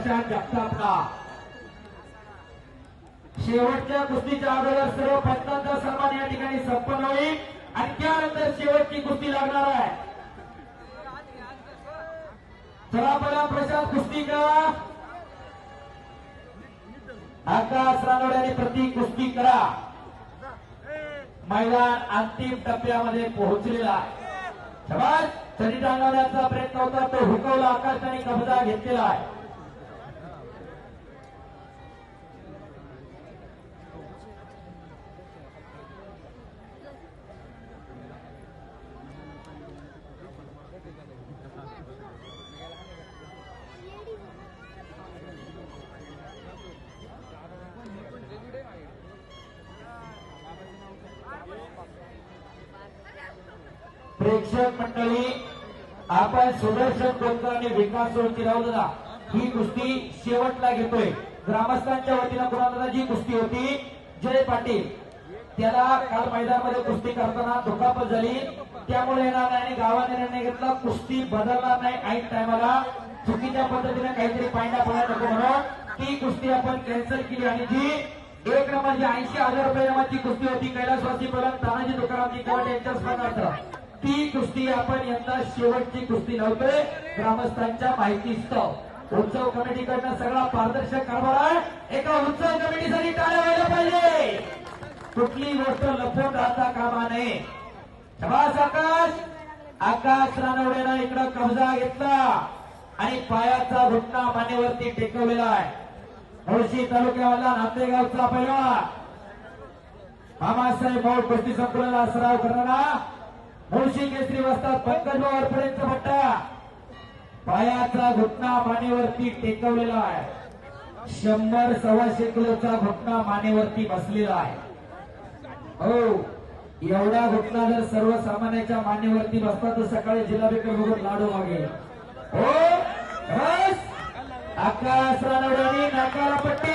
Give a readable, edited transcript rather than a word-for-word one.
प्रशांत जगतापला। शेवटच्या कुस्तीच्या अगोदर सर्व पंचांचा सन्मान या ठिकाणी संपन्न होईल आणि त्यानंतर शेवटची कुस्ती लागणार आहे। चला बघा प्रशांत कुस्ती करा, आकाश रानोडे आणि प्रतीक कुस्ती करा। मैदान अंतिम टप्प्यामध्ये पोहोचलेला आहे। शाबास, चढी टांगवण्याचा प्रयत्न होता तो हुकवला, आकाशाने कब्जा घेतलेला आहे। प्रेक्षक मंडळी, आपण सुदर्शन कोलकर आणि विकास सोळंकीराव ही कुस्ती शेवटला घेतोय। ग्रामस्थांच्या वतीनं कुणाला जी कुस्ती होती जय पाटील, त्याला काल मैदानामध्ये कुस्ती करताना दुखापत झाली, त्यामुळे येणार नाही आणि गावाने निर्णय घेतला कुस्ती बदलणार नाही। ऐन टायमाला चुकीच्या पद्धतीने काहीतरी पायंडा पडायला नको म्हणून ती कुस्ती आपण कॅन्सल केली आणि जी 1 नंबरची 80,000 रुपये नावाची कुस्ती होती कैलासवासी पहिला तानाजी तुकारामजी केवट यांच्या स्पर्धार्थ, ती कुस्ती आपण यंदा शेवटची कुस्ती नव्हते ग्रामस्थांच्या माहितीस्तव। उत्सव कमिटीकडनं सगळा पारदर्शक कारभार आहे। एका उत्सव कमिटीसाठी टाळ्या व्हायला पाहिजे, कुठली गोष्ट लपवून राहता कामा नये। शाबास आकाश, आकाश रानवडेनं इकडं कब्जा घेतला आणि पायाचा घुटणा मानेवरती टेकवलेला आहे। मुळशी तालुक्यामधला नांदेगावचा पैलवान मामासाहेब मौळ कुस्ती संकुलाला सराव करणारा मुळशी केसरी वस्ताद पंकज वरपर्यंत भट्टा, पायाचा घुटणा मानेवरती टेकवलेला आहे। 100-125 किलोचा घुटणा मानेवरती बसलेला आहे। हो, एवढा घुटणा जर सर्वसामान्याच्या मानेवरती बसता तर सकाळी जिल्हाधिकारी बघून लाडू मागे। हो बस, आकाश रानवड्याने नाकाला पट्टी